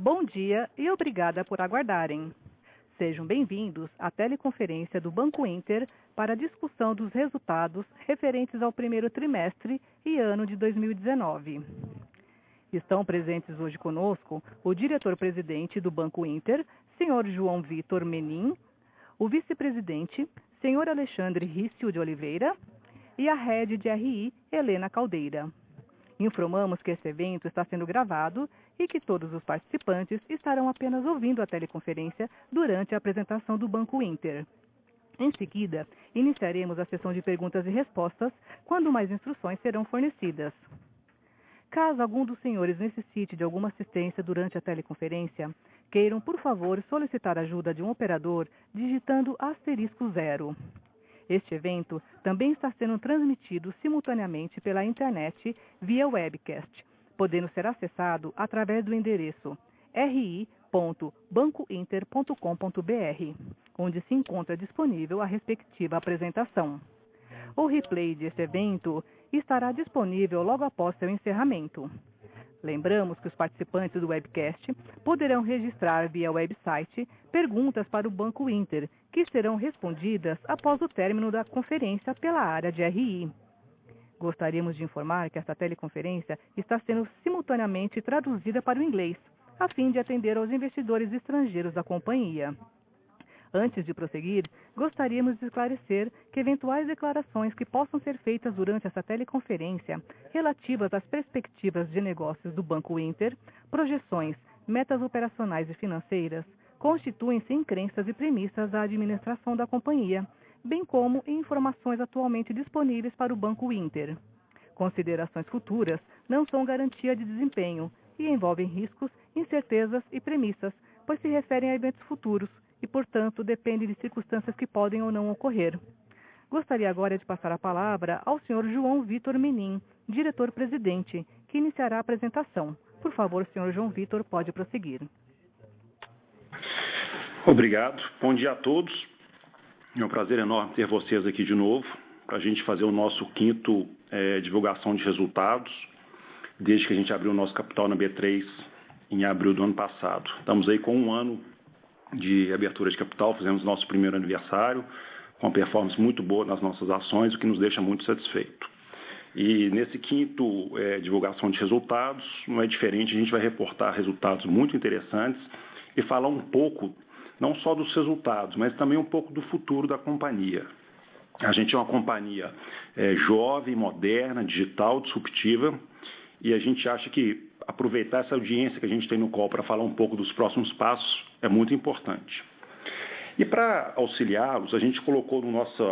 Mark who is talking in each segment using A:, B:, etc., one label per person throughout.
A: Bom dia e obrigada por aguardarem. Sejam bem-vindos à teleconferência do Banco Inter para a discussão dos resultados referentes ao primeiro trimestre e ano de 2019. Estão presentes hoje conosco o diretor-presidente do Banco Inter, senhor João Vitor Menin, o vice-presidente, senhor Alexandre Rício de Oliveira, e a head de RI, Helena Caldeira. Informamos que esse evento está sendo gravado e que todos os participantes estarão apenas ouvindo a teleconferência durante a apresentação do Banco Inter. Em seguida, iniciaremos a sessão de perguntas e respostas, quando mais instruções serão fornecidas. Caso algum dos senhores necessite de alguma assistência durante a teleconferência, queiram, por favor, solicitar ajuda de um operador digitando *0. Este evento também está sendo transmitido simultaneamente pela internet via webcast, podendo ser acessado através do endereço ri.bancointer.com.br, onde se encontra disponível a respectiva apresentação. O replay deste evento estará disponível logo após seu encerramento. Lembramos que os participantes do webcast poderão registrar via website perguntas para o Banco Inter, que serão respondidas após o término da conferência pela área de RI. Gostaríamos de informar que esta teleconferência está sendo simultaneamente traduzida para o inglês, a fim de atender aos investidores estrangeiros da companhia. Antes de prosseguir, gostaríamos de esclarecer que eventuais declarações que possam ser feitas durante essa teleconferência relativas às perspectivas de negócios do Banco Inter, projeções, metas operacionais e financeiras, constituem-se em crenças e premissas da administração da companhia, bem como em informações atualmente disponíveis para o Banco Inter. Considerações futuras não são garantia de desempenho e envolvem riscos, incertezas e premissas, pois se referem a eventos futuros e, portanto, dependem de circunstâncias que podem ou não ocorrer. Gostaria agora de passar a palavra ao senhor João Vitor Menin, diretor-presidente, que iniciará a apresentação. Por favor, senhor João Vitor, pode prosseguir.
B: Obrigado. Bom dia a todos. É um prazer enorme ter vocês aqui de novo, para a gente fazer o nosso quinto divulgação de resultados, desde que a gente abriu o nosso capital na B3 em abril do ano passado. Estamos aí com um ano de abertura de capital, fizemos nosso primeiro aniversário, com uma performance muito boa nas nossas ações, o que nos deixa muito satisfeito. E nesse quinto divulgação de resultados, não é diferente, a gente vai reportar resultados muito interessantes e falar um pouco, não só dos resultados, mas também um pouco do futuro da companhia. A gente é uma companhia jovem, moderna, digital, disruptiva, e a gente acha que aproveitar essa audiência que a gente tem no call para falar um pouco dos próximos passos é muito importante. E para auxiliá-los, a gente colocou no nosso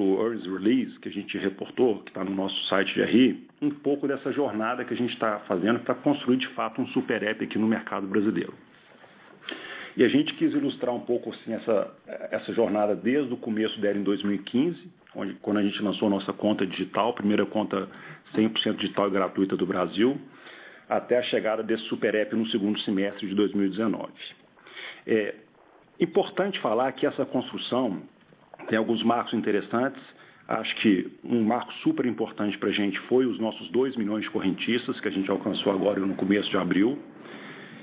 B: Earnings Release, que a gente reportou, que está no nosso site de RI, um pouco dessa jornada que a gente está fazendo para construir, de fato, um super app aqui no mercado brasileiro. E a gente quis ilustrar um pouco assim, essa jornada desde o começo dela em 2015, quando a gente lançou a nossa conta digital, primeira conta 100% digital e gratuita do Brasil, até a chegada desse super app no segundo semestre de 2019. É importante falar que essa construção tem alguns marcos interessantes. Acho que um marco super importante para a gente foi os nossos 2 milhões de correntistas, que a gente alcançou agora no começo de abril.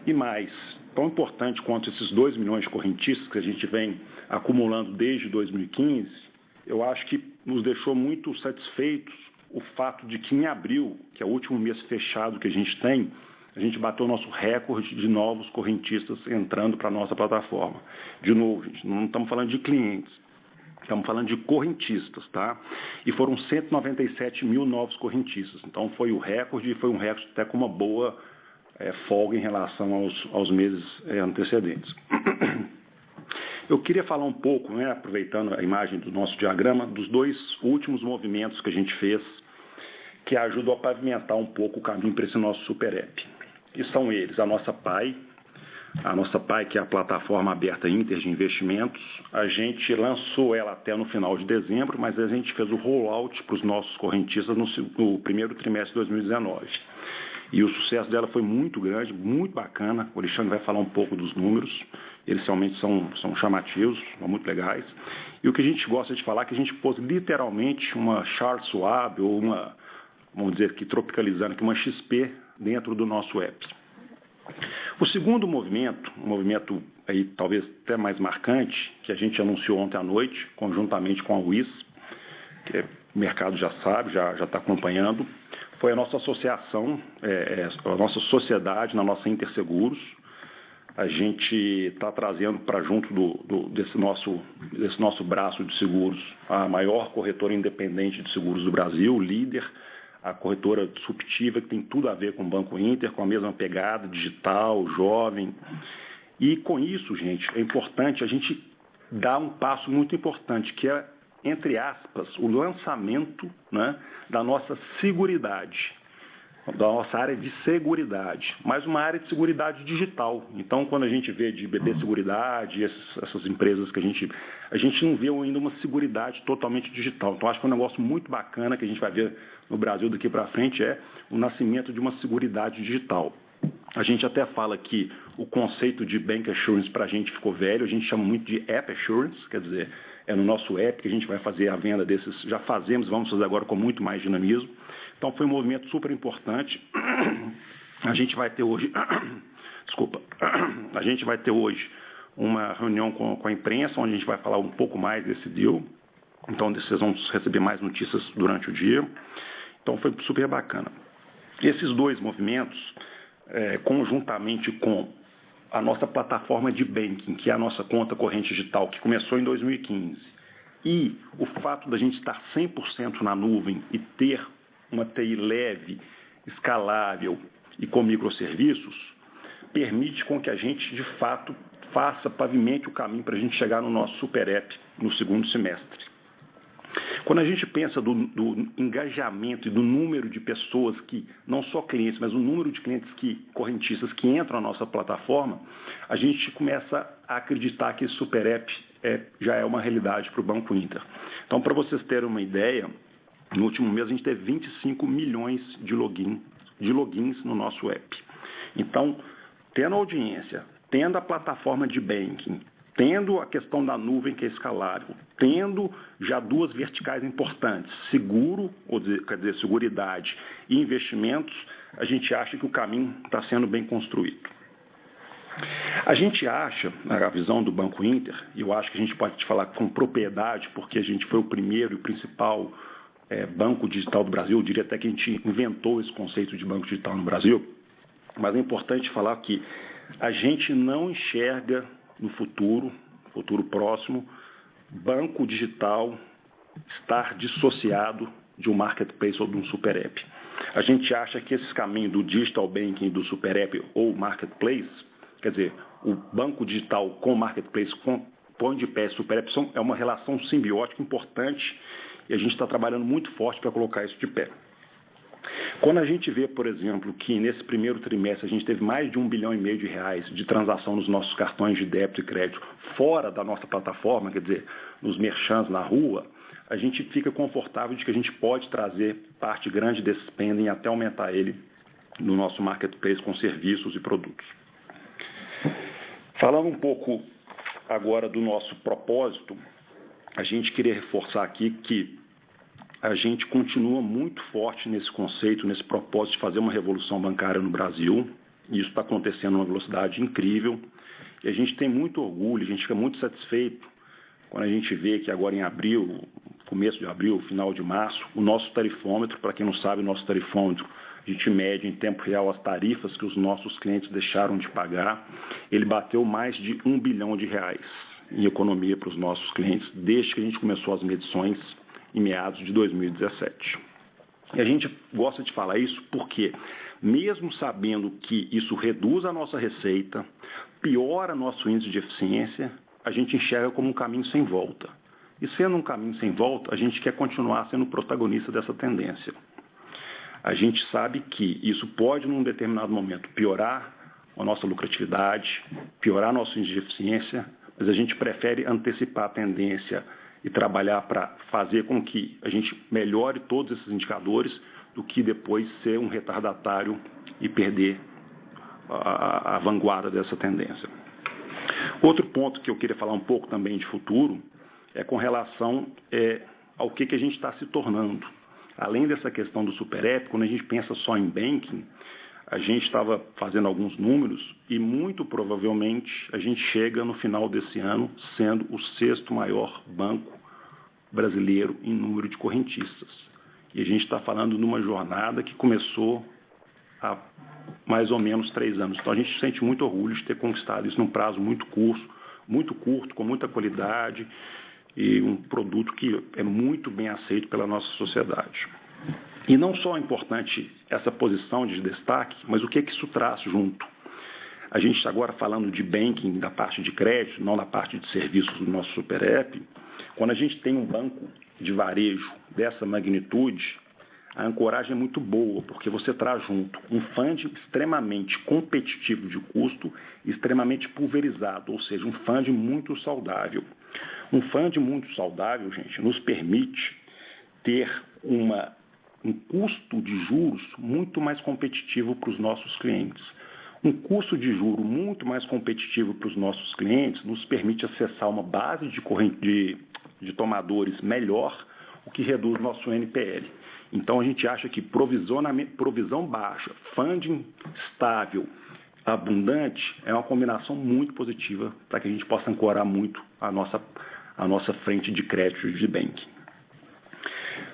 B: E mais, tão importante quanto esses 2 milhões de correntistas que a gente vem acumulando desde 2015, eu acho que nos deixou muito satisfeitos o fato de que em abril, que é o último mês fechado que a gente tem, a gente bateu o nosso recorde de novos correntistas entrando para a nossa plataforma. De novo, gente, não estamos falando de clientes, estamos falando de correntistas, tá? E foram 197 mil novos correntistas. Então foi o recorde e foi um recorde até com uma boa folga em relação aos meses antecedentes. Eu queria falar um pouco, aproveitando a imagem do nosso diagrama, dos 2 últimos movimentos que a gente fez, que ajudam a pavimentar um pouco o caminho para esse nosso super app. E são eles, a nossa PAI, que é a plataforma aberta Inter de investimentos. A gente lançou ela até no final de dezembro, mas a gente fez o rollout para os nossos correntistas no primeiro trimestre de 2019. E o sucesso dela foi muito grande, muito bacana. O Alexandre vai falar um pouco dos números. Eles realmente são chamativos, são muito legais. E o que a gente gosta de falar é que a gente pôs literalmente uma Charles Schwab ou vamos dizer aqui, tropicalizando aqui, uma XP dentro do nosso app. O segundo movimento, um movimento aí talvez até mais marcante, que a gente anunciou ontem à noite, conjuntamente com a UIS, que o mercado já sabe, já está acompanhando, foi a nossa associação, a nossa sociedade na nossa Interseguros. A gente está trazendo para junto desse nosso braço de seguros a maior corretora independente de seguros do Brasil, líder, a corretora disruptiva, que tem tudo a ver com o Banco Inter, com a mesma pegada, digital, jovem. E com isso, gente, é importante a gente dar um passo muito importante, que é, entre aspas, o lançamento, né, da nossa seguridade, da nossa área de seguridade, mas uma área de seguridade digital. Então, quando a gente vê de BB Seguridade, essas empresas que a gente não vê ainda uma seguridade totalmente digital. Então, acho que é um negócio muito bacana que a gente vai ver no Brasil daqui para frente é o nascimento de uma seguridade digital. A gente até fala que o conceito de Bank Assurance para a gente ficou velho, a gente chama muito de App Assurance, quer dizer, é no nosso app que a gente vai fazer a venda desses, já fazemos, vamos fazer agora com muito mais dinamismo. Então, foi um movimento super importante. A gente vai ter hoje, a gente vai ter hoje uma reunião com a imprensa, onde a gente vai falar um pouco mais desse deal. Então, vocês vão receber mais notícias durante o dia. Então, foi super bacana. Esses dois movimentos, conjuntamente com a nossa plataforma de banking, que é a nossa conta corrente digital, que começou em 2015, e o fato da gente estar 100% na nuvem e ter uma TI leve, escalável e com microserviços, permite com que a gente, de fato, pavimente o caminho para a gente chegar no nosso super app no segundo semestre. Quando a gente pensa do engajamento e do número de pessoas que, não só clientes, mas o número de clientes correntistas que entram na nossa plataforma, a gente começa a acreditar que esse super app já é uma realidade para o Banco Inter. Então, para vocês terem uma ideia, no último mês a gente teve 25 milhões de logins no nosso app. Então, tendo a audiência, tendo a plataforma de banking, tendo a questão da nuvem que é escalável, tendo já duas verticais importantes, seguro, quer dizer, seguridade e investimentos, a gente acha que o caminho está sendo bem construído. A gente acha, na visão do Banco Inter, e eu acho que a gente pode te falar com propriedade, porque a gente foi o primeiro e o principal banco digital do Brasil, eu diria até que a gente inventou esse conceito de banco digital no Brasil, mas é importante falar que a gente não enxerga no futuro próximo, banco digital estar dissociado de um marketplace ou de um super app. A gente acha que esse caminho do digital banking, do super app ou marketplace, quer dizer, o banco digital com o marketplace, põe de pé super app, é uma relação simbiótica importante e a gente está trabalhando muito forte para colocar isso de pé. Quando a gente vê, por exemplo, que nesse primeiro trimestre a gente teve mais de R$1,5 bilhão de transação nos nossos cartões de débito e crédito fora da nossa plataforma, quer dizer, nos merchants na rua, a gente fica confortável de que a gente pode trazer parte grande desse spending até aumentar ele no nosso marketplace com serviços e produtos. Falando um pouco agora do nosso propósito, a gente queria reforçar aqui que a gente continua muito forte nesse conceito, nesse propósito de fazer uma revolução bancária no Brasil. E isso está acontecendo numa velocidade incrível. E a gente tem muito orgulho, a gente fica muito satisfeito quando a gente vê que agora em abril, começo de abril, final de março, o nosso tarifômetro, para quem não sabe, o nosso tarifômetro, a gente mede em tempo real as tarifas que os nossos clientes deixaram de pagar, ele bateu mais de R$1 bilhão em economia para os nossos clientes, desde que a gente começou as medições em meados de 2017. E a gente gosta de falar isso porque, mesmo sabendo que isso reduz a nossa receita, piora nosso índice de eficiência, a gente enxerga como um caminho sem volta. E sendo um caminho sem volta, a gente quer continuar sendo protagonista dessa tendência. A gente sabe que isso pode, num determinado momento, piorar a nossa lucratividade, piorar nosso índice de eficiência, mas a gente prefere antecipar a tendência e trabalhar para fazer com que a gente melhore todos esses indicadores do que depois ser um retardatário e perder a vanguarda dessa tendência. Outro ponto que eu queria falar um pouco também de futuro é com relação ao que a gente está se tornando. Além dessa questão do super app, quando a gente pensa só em banking, a gente estava fazendo alguns números e muito provavelmente a gente chega no final desse ano sendo o 6º maior banco brasileiro em número de correntistas. E a gente está falando de uma jornada que começou há mais ou menos 3 anos. Então a gente sente muito orgulho de ter conquistado isso num prazo muito curto, com muita qualidade e um produto que é muito bem aceito pela nossa sociedade. E não só é importante essa posição de destaque, mas o que isso traz junto. A gente está agora falando de banking da parte de crédito, não da parte de serviços do nosso Super App. Quando a gente tem um banco de varejo dessa magnitude, a ancoragem é muito boa, porque você traz junto um funding extremamente competitivo de custo, extremamente pulverizado, ou seja, um funding muito saudável. Um funding muito saudável, gente, nos permite ter um custo de juros muito mais competitivo para os nossos clientes. Um custo de juro muito mais competitivo para os nossos clientes nos permite acessar uma base de tomadores melhor, o que reduz nosso NPL. Então, a gente acha que provisão baixa, funding estável, abundante, é uma combinação muito positiva para que a gente possa ancorar muito a nossa frente de crédito de banking.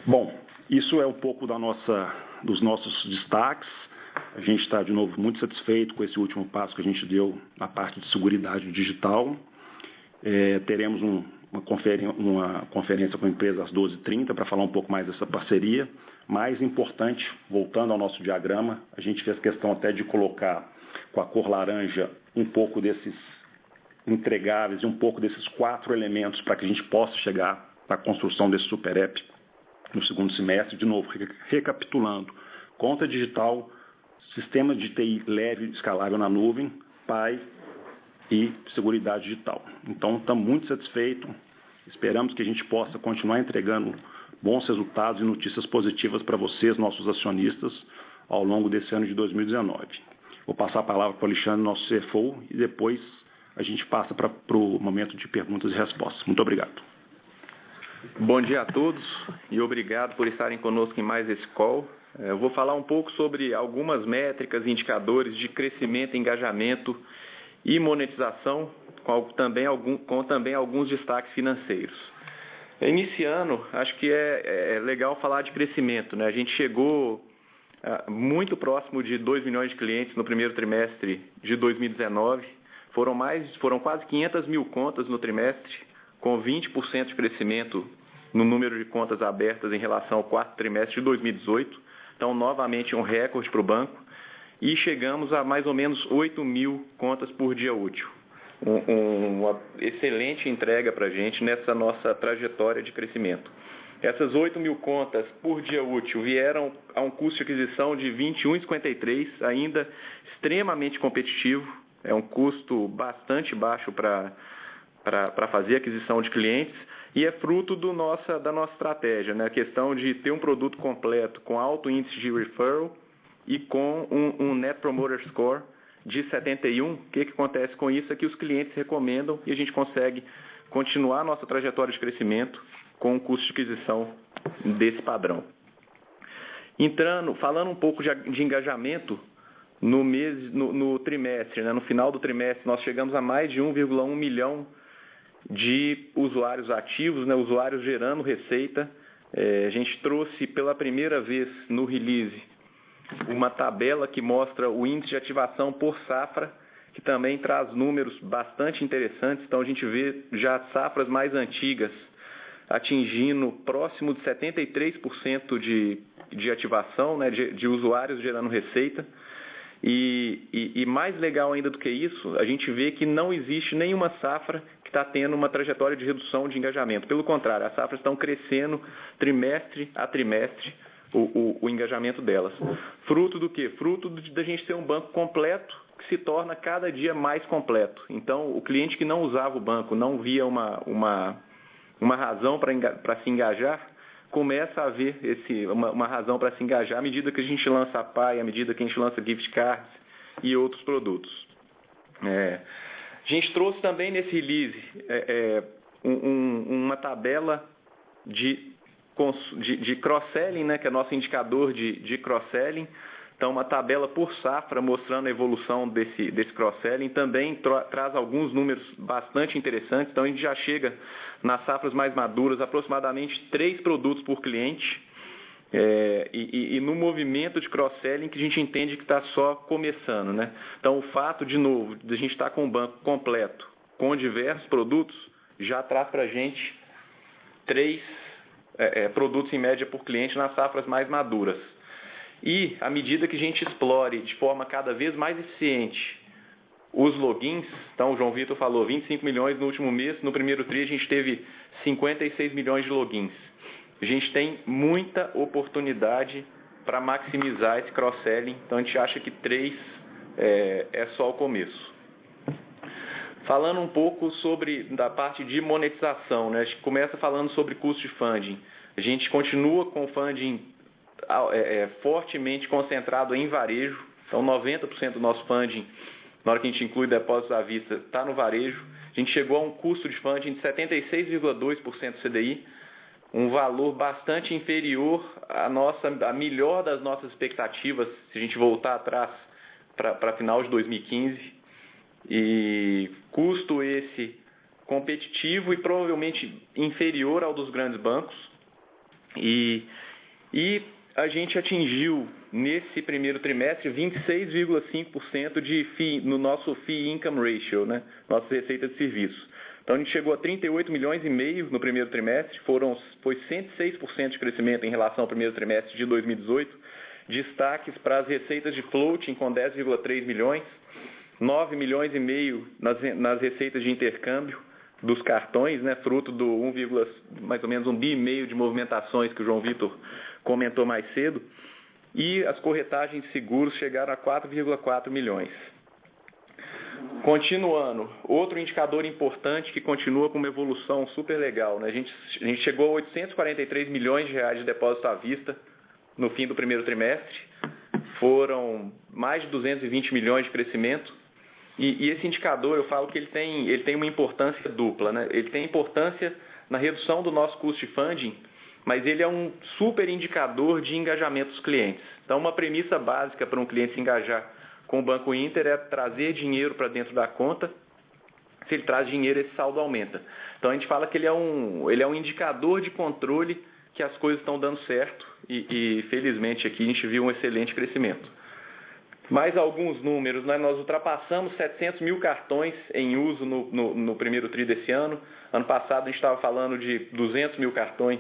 B: Bom, isso é um pouco dos nossos destaques. A gente está, de novo, muito satisfeito com esse último passo que a gente deu na parte de seguridade digital. Teremos uma conferência com a empresa às 12h30 para falar um pouco mais dessa parceria. Mais importante, voltando ao nosso diagrama, a gente fez questão até de colocar com a cor laranja um pouco desses entregáveis e um pouco desses 4 elementos para que a gente possa chegar à construção desse Super App no segundo semestre. De novo, recapitulando, conta digital, sistema de TI leve e escalável na nuvem, PAI e seguridade digital. Então, estamos muito satisfeitos, esperamos que a gente possa continuar entregando bons resultados e notícias positivas para vocês, nossos acionistas, ao longo desse ano de 2019. Vou passar a palavra para o Alexandre, nosso CFO, e depois a gente passa para o momento de perguntas e respostas. Muito obrigado.
C: Bom dia a todos e obrigado por estarem conosco em mais esse call. Eu vou falar um pouco sobre algumas métricas e indicadores de crescimento, engajamento e monetização, com também alguns destaques financeiros. Iniciando, acho que é legal falar de crescimento, né? A gente chegou muito próximo de 2 milhões de clientes no primeiro trimestre de 2019. Foram quase 500 mil contas no trimestre, com 20% de crescimento no número de contas abertas em relação ao quarto trimestre de 2018. Então, novamente, um recorde para o banco. E chegamos a mais ou menos 8 mil contas por dia útil. Uma excelente entrega para a gente nessa nossa trajetória de crescimento. Essas 8 mil contas por dia útil vieram a um custo de aquisição de R$ 21,53, ainda extremamente competitivo. É um custo bastante baixo para fazer aquisição de clientes e é fruto da nossa estratégia, né? A questão de ter um produto completo com alto índice de referral e com um Net Promoter Score de 71. O que acontece com isso é que os clientes recomendam e a gente consegue continuar a nossa trajetória de crescimento com um custo de aquisição desse padrão. Falando um pouco de engajamento, no trimestre, né? No final do trimestre, nós chegamos a mais de 1,1 milhão de usuários ativos, né? Usuários gerando receita. A gente trouxe pela primeira vez no release uma tabela que mostra o índice de ativação por safra, que também traz números bastante interessantes. Então, a gente vê já safras mais antigas atingindo próximo de 73% de ativação, né? De usuários gerando receita. E mais legal ainda do que isso, a gente vê que não existe nenhuma safra que está tendo uma trajetória de redução de engajamento. Pelo contrário, as safras estão crescendo trimestre a trimestre o engajamento delas. Fruto do quê? Fruto da gente ter um banco completo que se torna cada dia mais completo. Então, o cliente que não usava o banco, não via uma razão para se engajar, começa a haver uma razão para se engajar à medida que a gente lança a PAI, à medida que a gente lança gift cards e outros produtos. A gente trouxe também nesse release uma tabela de cross-selling, né, que é nosso indicador de cross-selling. Então, uma tabela por safra mostrando a evolução desse cross-selling também traz alguns números bastante interessantes. Então, a gente já chega nas safras mais maduras, aproximadamente 3 produtos por cliente, e no movimento de cross-selling que a gente entende que está só começando, né? Então, o fato, de novo, de a gente estar com um banco completo, com diversos produtos, já traz para a gente 3 produtos em média por cliente nas safras mais maduras. E, à medida que a gente explore de forma cada vez mais eficiente os logins, então o João Vitor falou 25 milhões no último mês, no primeiro TRI a gente teve 56 milhões de logins. A gente tem muita oportunidade para maximizar esse cross-selling, então a gente acha que 3 é só o começo. Falando um pouco da parte de monetização, né? A gente começa falando sobre custo de funding. A gente continua com o funding fortemente concentrado em varejo, então 90% do nosso funding, na hora que a gente inclui depósitos à vista, está no varejo. A gente chegou a um custo de funding de 76,2% CDI, um valor bastante inferior à melhor das nossas expectativas, se a gente voltar atrás para final de 2015. E custo esse competitivo e provavelmente inferior ao dos grandes bancos. E a gente atingiu, nesse primeiro trimestre, 26,5% no nosso Fee Income Ratio, né? Nossa receita de serviço. Então, a gente chegou a 38 milhões e meio no primeiro trimestre, foi 106% de crescimento em relação ao primeiro trimestre de 2018. Destaques para as receitas de floating, com 10,3 milhões, 9 milhões e meio nas receitas de intercâmbio dos cartões, né, fruto do mais ou menos 1,5 bi de movimentações que o João Vitor comentou mais cedo, e as corretagens de seguros chegaram a 4,4 milhões. Continuando, outro indicador importante que continua com uma evolução super legal, né? A gente chegou a 843 milhões de reais de depósito à vista no fim do primeiro trimestre, foram mais de 220 milhões de crescimento. E esse indicador, eu falo que ele tem uma importância dupla, né? Ele tem importância na redução do nosso custo de funding, mas ele é um super indicador de engajamento dos clientes. Então, uma premissa básica para um cliente se engajar com o Banco Inter é trazer dinheiro para dentro da conta. Se ele traz dinheiro, esse saldo aumenta. Então, a gente fala que ele é um indicador de controle que as coisas estão dando certo e felizmente, aqui a gente viu um excelente crescimento. Mais alguns números, né? Nós ultrapassamos 700 mil cartões em uso no primeiro TRI desse ano. Ano passado a gente estava falando de 200 mil cartões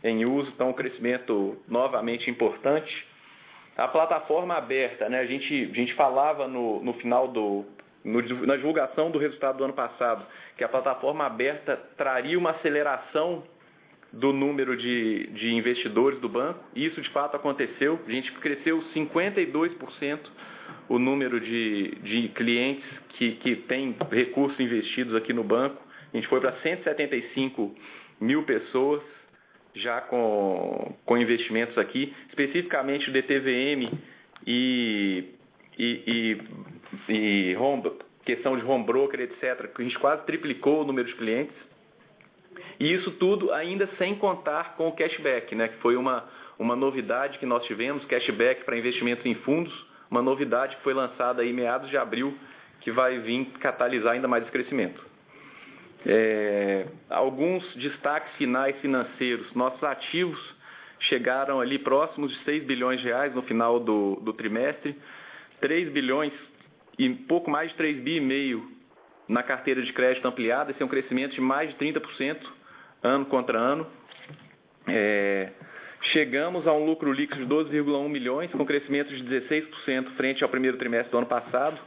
C: em uso, então um crescimento novamente importante. A plataforma aberta, né? A gente falava no final na divulgação do resultado do ano passado, que a plataforma aberta traria uma aceleração do número de investidores do banco, e isso de fato aconteceu. A gente cresceu 52% o número de clientes que têm recursos investidos aqui no banco. A gente foi para 175 mil pessoas já com investimentos aqui, especificamente o DTVM e questão de home broker, etc., que a gente quase triplicou o número de clientes. E isso tudo ainda sem contar com o cashback, né, que foi uma novidade que nós tivemos, cashback para investimentos em fundos, uma novidade que foi lançada aí em meados de abril, que vai vir catalisar ainda mais esse crescimento. Alguns destaques finais financeiros. Nossos ativos chegaram ali próximos de 6 bilhões de reais no final do trimestre, 3 bilhões e pouco mais de 3,5 bi na carteira de crédito ampliada. Esse é um crescimento de mais de 30% ano contra ano. Chegamos a um lucro líquido de 12,1 milhões, com crescimento de 16% frente ao primeiro trimestre do ano passado,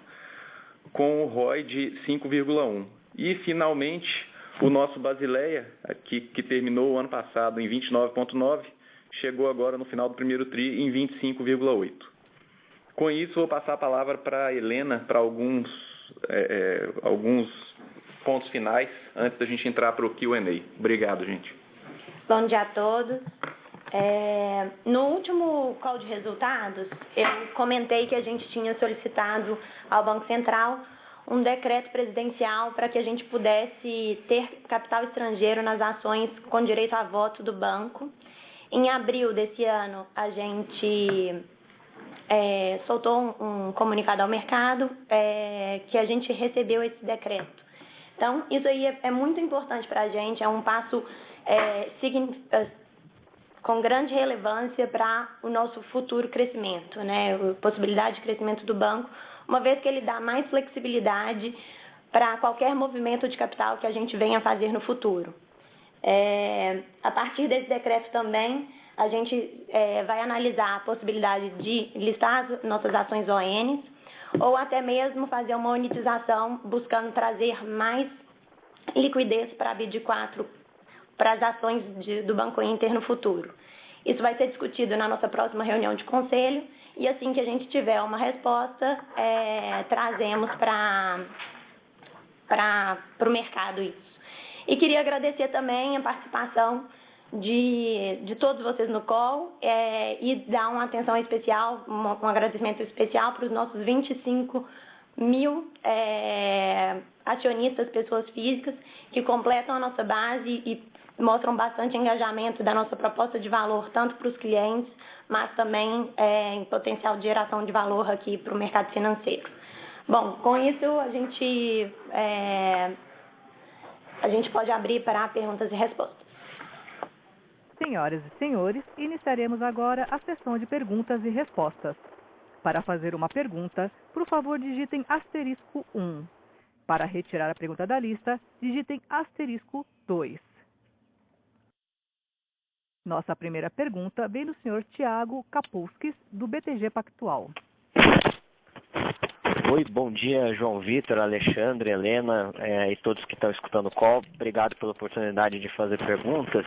C: com o ROI de 5,1%. E, finalmente, o nosso Basileia, que terminou o ano passado em 29,9%, chegou agora no final do primeiro TRI em 25,8%. Com isso, vou passar a palavra para a Helena para alguns pontos finais, antes da gente entrar para o Q&A. Obrigado, gente.
D: Bom dia a todos. No último call de resultados, eu comentei que a gente tinha solicitado ao Banco Central um decreto presidencial para que a gente pudesse ter capital estrangeiro nas ações com direito a voto do banco. Em abril desse ano, a gente soltou um comunicado ao mercado que a gente recebeu esse decreto. Então, isso aí é muito importante para a gente, é um passo com grande relevância para o nosso futuro crescimento, né? A possibilidade de crescimento do banco, uma vez que ele dá mais flexibilidade para qualquer movimento de capital que a gente venha fazer no futuro. A partir desse decreto também, a gente vai analisar a possibilidade de listar as nossas ações ONs ou até mesmo fazer uma monetização buscando trazer mais liquidez para a BID4, para as ações do Banco Inter no futuro. Isso vai ser discutido na nossa próxima reunião de conselho e assim que a gente tiver uma resposta, trazemos para o mercado isso. E queria agradecer também a participação de todos vocês no call e dar uma atenção especial, um agradecimento especial para os nossos 25 mil acionistas, pessoas físicas, que completam a nossa base e mostram bastante engajamento da nossa proposta de valor, tanto para os clientes, mas também em potencial de geração de valor aqui para o mercado financeiro. Bom, com isso a gente pode abrir para perguntas e respostas.
A: Senhoras e senhores, iniciaremos agora a sessão de perguntas e respostas. Para fazer uma pergunta, por favor, digitem *1. Para retirar a pergunta da lista, digitem *2. Nossa primeira pergunta vem do senhor Thiago Kapulskis, do BTG Pactual.
E: Oi, bom dia, João Vitor, Alexandre, Helena e todos que estão escutando o call. Obrigado pela oportunidade de fazer perguntas.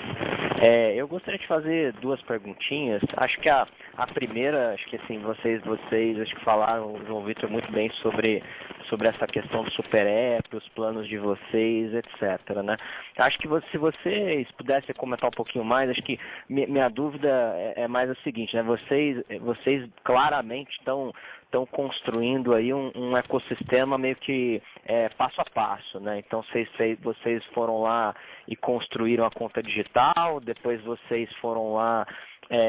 E: Eu gostaria de fazer duas perguntinhas. Acho que a primeira, acho que assim, vocês acho que falaram, João Vitor, muito bem sobre essa questão do Super App, os planos de vocês, etc. Né? Acho que se vocês pudessem comentar um pouquinho mais, acho que minha dúvida é mais a seguinte, né? Vocês claramente estão construindo aí um ecossistema meio que passo a passo, né? Então vocês foram lá e construíram a conta digital, depois vocês foram lá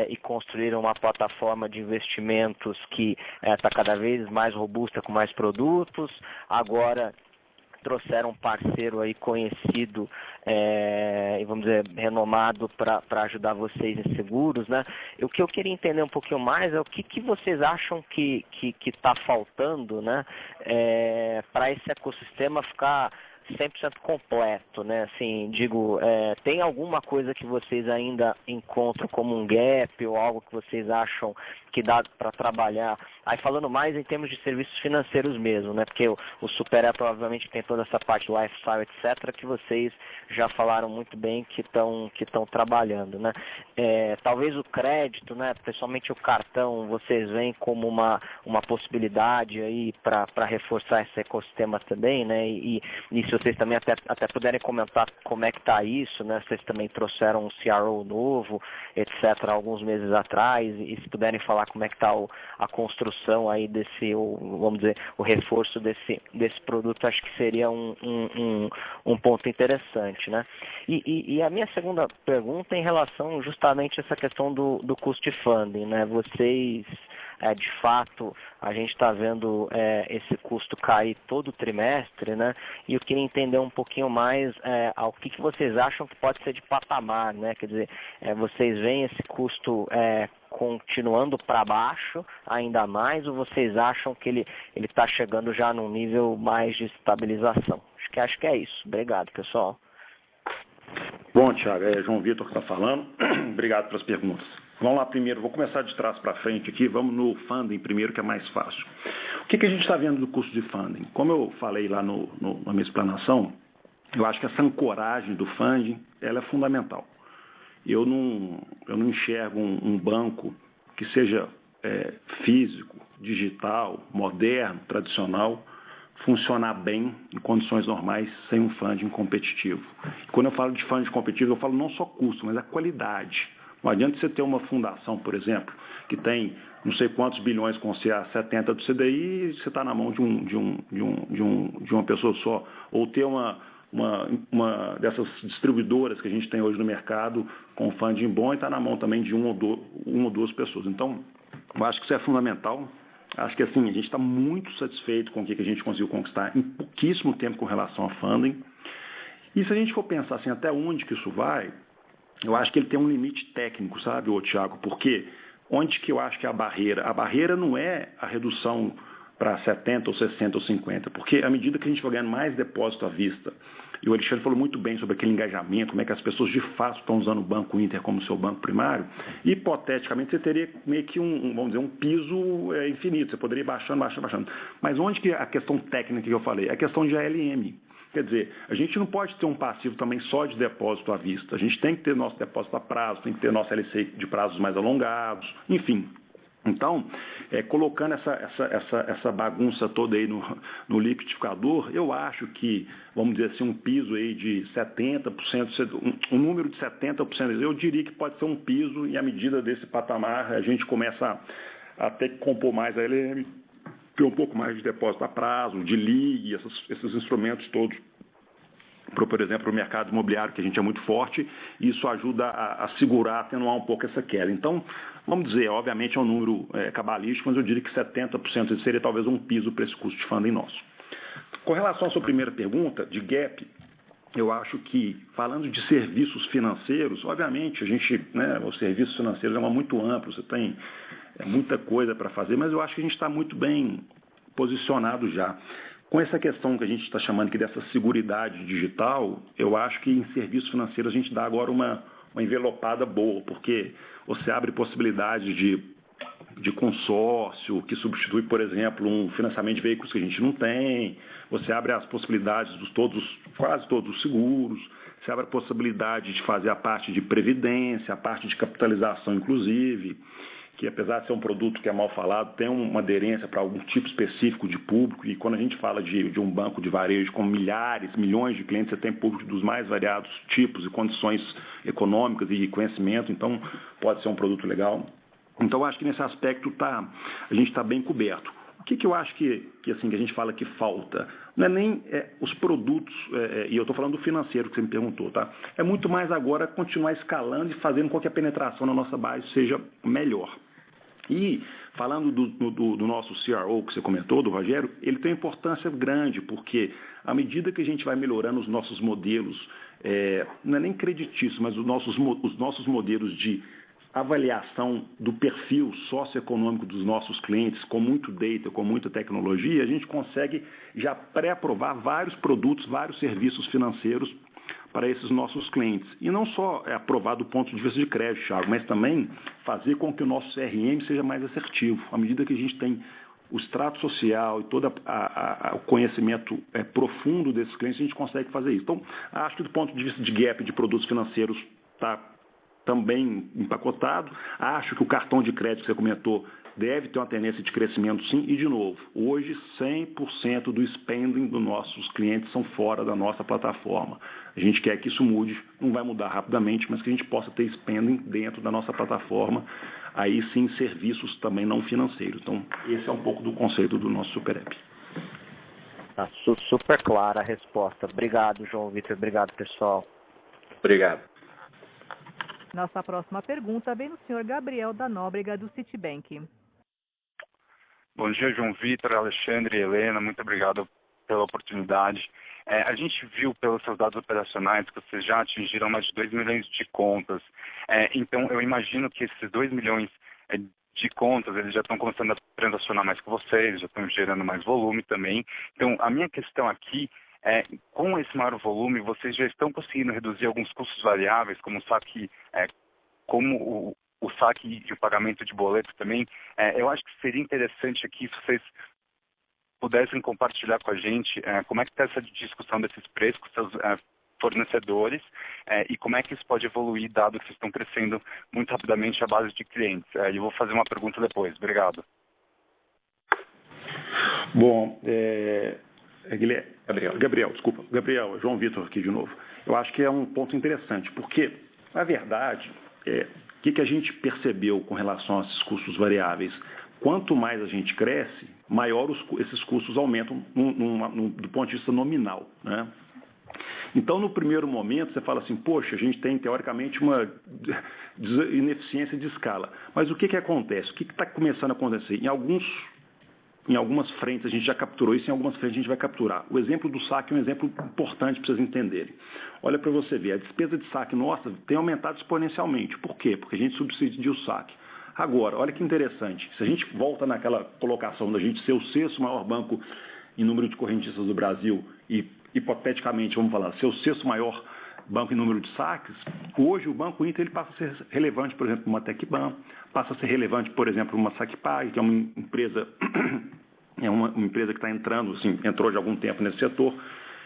E: e construíram uma plataforma de investimentos que está cada vez mais robusta, com mais produtos. Agora trouxeram um parceiro aí conhecido e vamos dizer renomado para ajudar vocês em seguros, né? O que eu queria entender um pouquinho mais é o que vocês acham que está faltando, né? Para esse ecossistema ficar 100% completo, né? Assim, digo, tem alguma coisa que vocês ainda encontram como um gap ou algo que vocês acham que dá para trabalhar? Aí falando mais em termos de serviços financeiros mesmo, né? Porque o Super App provavelmente tem toda essa parte lifestyle, etc., que vocês já falaram muito bem que estão trabalhando, né? Talvez o crédito, né? Principalmente o cartão, vocês veem como uma possibilidade aí para reforçar esse ecossistema também, né? E se vocês também até puderem comentar como é que está isso, né? Vocês também trouxeram um CRO novo, etc., alguns meses atrás, e se puderem falar como é que está a construção aí vamos dizer, o reforço desse produto, acho que seria um ponto interessante, né? E a minha segunda pergunta é em relação justamente a essa questão do custo de funding, né? Vocês, de fato, a gente está vendo esse custo cair todo trimestre, né? E eu queria entender um pouquinho mais o que vocês acham que pode ser de patamar, né? Quer dizer, vocês veem esse custo continuando para baixo ainda mais, ou vocês acham que ele está chegando já num nível mais de estabilização? Acho que é isso. Obrigado, pessoal.
B: Bom, Thiago, é João Vitor que está falando. Obrigado pelas perguntas. Vamos lá primeiro, vou começar de trás para frente aqui, vamos no funding primeiro, que é mais fácil. O que a gente está vendo do custo de funding? Como eu falei lá na minha explanação, eu acho que essa ancoragem do funding, ela é fundamental. Eu não enxergo um banco que seja físico, digital, moderno, tradicional, funcionar bem em condições normais sem um funding competitivo. Quando eu falo de funding competitivo, eu falo não só custo, mas a qualidade. Não adianta você ter uma fundação, por exemplo, que tem não sei quantos bilhões com CA 70 do CDI e você está na mão de uma pessoa só. Ou ter uma dessas distribuidoras que a gente tem hoje no mercado com funding bom e está na mão também de uma ou duas pessoas. Então, Eu acho que isso é fundamental. Acho que assim, a gente está muito satisfeito com o que a gente conseguiu conquistar em pouquíssimo tempo com relação a funding. E se a gente for pensar assim, até onde que isso vai, eu acho que ele tem um limite técnico, sabe, Thiago? Porque onde que eu acho que é a barreira? A barreira não é a redução para 70 ou 60 ou 50, porque à medida que a gente vai ganhando mais depósito à vista, e o Alexandre falou muito bem sobre aquele engajamento, como é que as pessoas de fato estão usando o Banco Inter como seu banco primário, hipoteticamente você teria meio que vamos dizer, um piso infinito, você poderia ir baixando. Mas onde que a questão técnica que eu falei? É a questão de ALM. Quer dizer, a gente não pode ter um passivo também só de depósito à vista, a gente tem que ter nosso depósito a prazo, tem que ter nosso LC de prazos mais alongados, enfim. Então, colocando essa bagunça toda aí no liquidificador, eu acho que, vamos dizer assim, um piso aí de 70%, um número de 70%, eu diria que pode ser um piso, e à medida desse patamar a gente começa a ter que compor mais a LM, ter um pouco mais de depósito a prazo, de ligue, esses instrumentos todos, por exemplo, o mercado imobiliário, que a gente é muito forte, e isso ajuda a segurar, atenuar um pouco essa queda. Então, vamos dizer, obviamente é um número cabalístico, mas eu diria que 70% seria talvez um piso para esse custo de funding nosso. Com relação à sua primeira pergunta, de gap, eu acho que, falando de serviços financeiros, obviamente, os serviços financeiros é muito amplo, você tem muita coisa para fazer, mas eu acho que a gente está muito bem posicionado já. Com essa questão que a gente está chamando aqui dessa seguridade digital, eu acho que em serviços financeiros a gente dá agora uma envelopada boa, porque você abre possibilidades de consórcio, que substitui, por exemplo, um financiamento de veículos que a gente não tem, você abre as possibilidades quase todos os seguros, você abre a possibilidade de fazer a parte de previdência, a parte de capitalização, inclusive, que apesar de ser um produto que é mal falado, tem uma aderência para algum tipo específico de público, e quando a gente fala de um banco de varejo com milhões de clientes, você tem público dos mais variados tipos e condições econômicas e conhecimento, então pode ser um produto legal. Então, eu acho que nesse aspecto a gente está bem coberto. O que eu acho que a gente fala que falta? Não é nem os produtos, e eu estou falando do financeiro que você me perguntou, tá? É muito mais agora continuar escalando e fazendo com que a penetração na nossa base seja melhor. E, falando do nosso CRO que você comentou, do Rogério, ele tem uma importância grande, porque à medida que a gente vai melhorando os nossos modelos, não é nem creditício, mas os nossos modelos de avaliação do perfil socioeconômico dos nossos clientes, com muito data, com muita tecnologia, a gente consegue já pré-aprovar vários produtos, vários serviços financeiros para esses nossos clientes. E não só aprovar do ponto de vista de crédito, Thiago, mas também fazer com que o nosso CRM seja mais assertivo. À medida que a gente tem o extrato social e todo o conhecimento profundo desses clientes, a gente consegue fazer isso. Então, acho que do ponto de vista de gap de produtos financeiros está também empacotado. Acho que o cartão de crédito que você comentou deve ter uma tendência de crescimento, sim. E, de novo, hoje 100% do spending dos nossos clientes são fora da nossa plataforma. A gente quer que isso mude, não vai mudar rapidamente, mas que a gente possa ter spending dentro da nossa plataforma, aí sim serviços também não financeiros. Então, esse é um pouco do conceito do nosso Super App.
E: Tá super clara a resposta. Obrigado, João Vitor. Obrigado, pessoal.
C: Obrigado.
A: Nossa próxima pergunta vem do senhor Gabriel da Nóbrega, do Citibank.
F: Bom dia, João Vitor, Alexandre e Helena. Muito obrigado pela oportunidade. A gente viu pelos seus dados operacionais que vocês já atingiram mais de 2 milhões de contas. Então, eu imagino que esses 2 milhões de contas, eles já estão começando a transacionar mais com vocês, já estão gerando mais volume também. Então, a minha questão aqui com esse maior volume, vocês já estão conseguindo reduzir alguns custos variáveis, como o saque, como o saque e o pagamento de boleto também. Eu acho que seria interessante aqui se vocês pudessem compartilhar com a gente como é que está essa discussão desses preços com seus fornecedores e como é que isso pode evoluir, dado que vocês estão crescendo muito rapidamente a base de clientes. Eu vou fazer uma pergunta depois. Obrigado.
B: Bom, Gabriel, João Vitor aqui de novo. Eu acho que é um ponto interessante, porque, na verdade, o que a gente percebeu com relação a esses custos variáveis? Quanto mais a gente cresce, maior esses custos aumentam do ponto de vista nominal, né? Então, no primeiro momento, você fala assim, poxa, a gente tem, teoricamente, uma ineficiência de escala. Mas o que acontece? O que está começando a acontecer? Em algumas frentes a gente já capturou isso, em algumas frentes a gente vai capturar. O exemplo do saque é um exemplo importante para vocês entenderem. Olha para você ver, a despesa de saque nossa tem aumentado exponencialmente. Por quê? Porque a gente subsidia o saque. Agora, olha que interessante, se a gente volta naquela colocação da gente ser o sexto maior banco em número de correntistas do Brasil e, hipoteticamente, vamos falar, ser o sexto maior banco em número de saques, hoje o Banco Inter ele passa a ser relevante, por exemplo, uma Tecban, passa a ser relevante, por exemplo, uma SacPag, que é uma empresa que está entrando, assim, entrou de algum tempo nesse setor.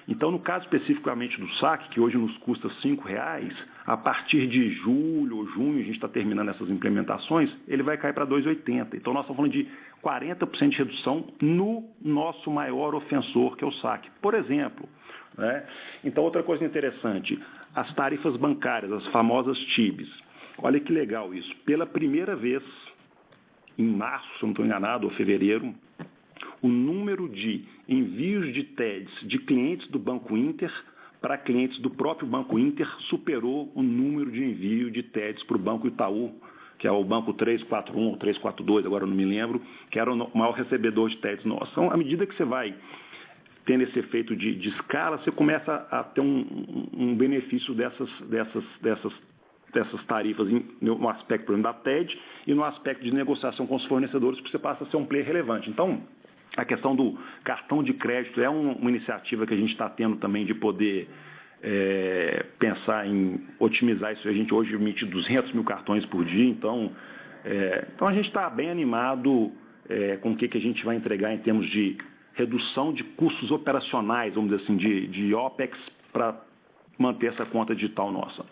B: Então, no caso especificamente do saque, que hoje nos custa R$5, a partir de julho ou junho, a gente está terminando essas implementações, ele vai cair para R$2,80. Então, nós estamos falando de 40% de redução no nosso maior ofensor, que é o saque. Por exemplo, né? Então, outra coisa interessante, as tarifas bancárias, as famosas TIBs. Olha que legal isso. Pela primeira vez, em março, se eu não estou enganado, ou fevereiro, o número de envios de TEDs de clientes do Banco Inter para clientes do próprio Banco Inter superou o número de envio de TEDs para o Banco Itaú, que é o Banco 341 ou 342, agora eu não me lembro, que era o maior recebedor de TEDs nosso. Então, à medida que você vai tendo esse efeito de escala, você começa a ter um benefício dessas tarifas no aspecto, por exemplo, da TED e no aspecto de negociação com os fornecedores, porque você passa a ser um player relevante. Então, a questão do cartão de crédito é uma iniciativa que a gente está tendo também de poder pensar em otimizar isso. A gente hoje emite 200 mil cartões por dia, então a gente está bem animado com o que a gente vai entregar em termos de redução de custos operacionais, vamos dizer assim, de OPEX para manter essa conta digital nossa.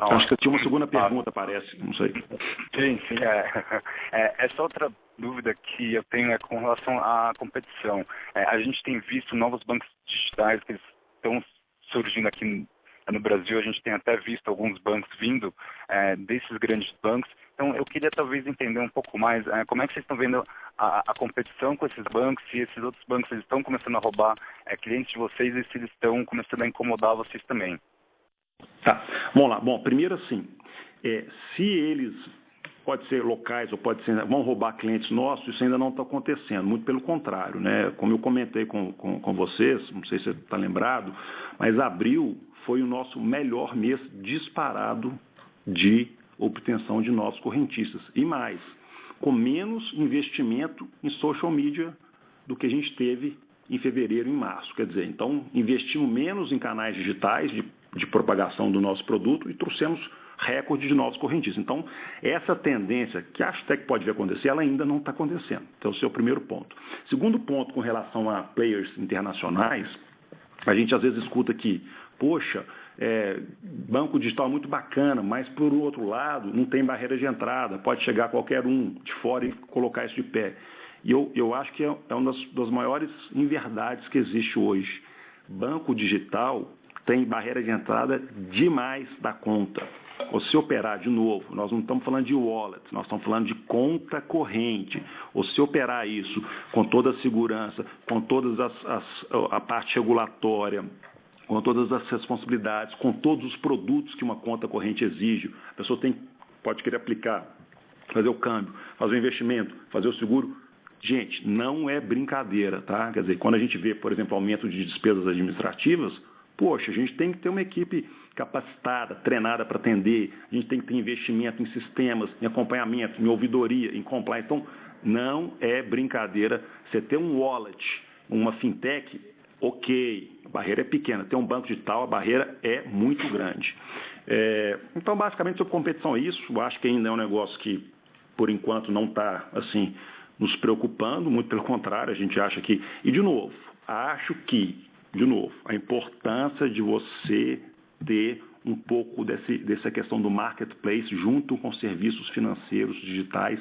B: Acho que eu tinha uma segunda pergunta, parece, não sei.
F: Sim. Essa outra dúvida que eu tenho é com relação à competição. A gente tem visto novos bancos digitais que estão surgindo aqui no Brasil, a gente tem até visto alguns bancos vindo desses grandes bancos. Então, eu queria talvez entender um pouco mais como é que vocês estão vendo a competição com esses bancos, se esses outros bancos eles estão começando a roubar clientes de vocês e se eles estão começando a incomodar vocês também.
B: Tá, vamos lá. Bom, primeiro assim, se eles, pode ser locais ou pode ser, vão roubar clientes nossos, isso ainda não está acontecendo, muito pelo contrário, né? Como eu comentei com vocês, não sei se você está lembrado, mas abril foi o nosso melhor mês disparado de obtenção de novos correntistas. E mais, com menos investimento em social media do que a gente teve em fevereiro e em março. Quer dizer, então, investimos menos em canais digitais de propagação do nosso produto e trouxemos recorde de novos correntistas. Então, essa tendência, que acho até que pode vir a acontecer, ela ainda não está acontecendo. Então, esse é o primeiro ponto. Segundo ponto, com relação a players internacionais, a gente às vezes escuta que, poxa, banco digital é muito bacana, mas por outro lado, não tem barreira de entrada, pode chegar qualquer um de fora e colocar isso de pé. E eu acho que é uma das maiores inverdades que existe hoje. Banco digital tem barreira de entrada demais da conta. Ou se operar de novo, nós não estamos falando de wallet, nós estamos falando de conta corrente. Ou se operar isso com toda a segurança, com todas a parte regulatória, com todas as responsabilidades, com todos os produtos que uma conta corrente exige, a pessoa pode querer aplicar, fazer o câmbio, fazer o investimento, fazer o seguro. Gente, não é brincadeira, tá? Quer dizer, quando a gente vê, por exemplo, aumento de despesas administrativas, poxa, a gente tem que ter uma equipe capacitada, treinada para atender, a gente tem que ter investimento em sistemas, em acompanhamento, em ouvidoria, em compliance. Então, não é brincadeira você ter um wallet, uma fintech, ok, a barreira é pequena, ter um banco digital, a barreira é muito grande. Então, basicamente, sobre competição é isso, eu acho que ainda é um negócio que, por enquanto, não está, assim, nos preocupando, muito pelo contrário, a gente acha que... E, de novo, a importância de você ter um pouco dessa questão do marketplace junto com serviços financeiros digitais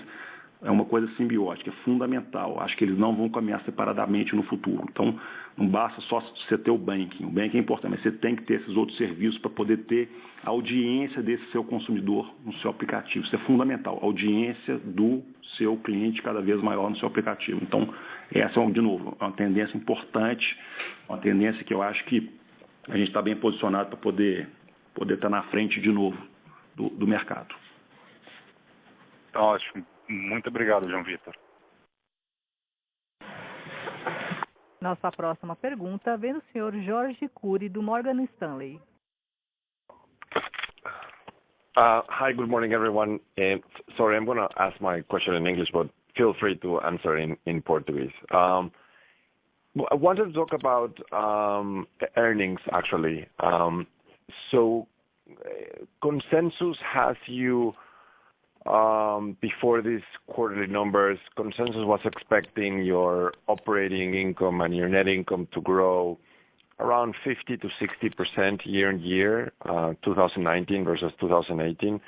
B: é uma coisa simbiótica, é fundamental. Acho que eles não vão caminhar separadamente no futuro. Então, não basta só você ter o banking é importante, mas você tem que ter esses outros serviços para poder ter a audiência desse seu consumidor no seu aplicativo. Isso é fundamental, a audiência do seu cliente cada vez maior no seu aplicativo. Então, essa é, de novo, uma tendência importante, uma tendência que eu acho que a gente está bem posicionado para poder estar na frente de novo do mercado.
F: Ótimo. Muito obrigado, João Vitor.
A: Nossa próxima pergunta vem do senhor Jorge Cury, do Morgan Stanley.
G: Hi, good morning, everyone. Sorry, I'm going to ask my question in English, but feel free to answer in Portuguese. I wanted to talk about earnings, actually. So consensus has you, before these quarterly numbers, consensus was expecting your operating income and your net income to grow around 50 to 60% year on year, 2019 versus 2018.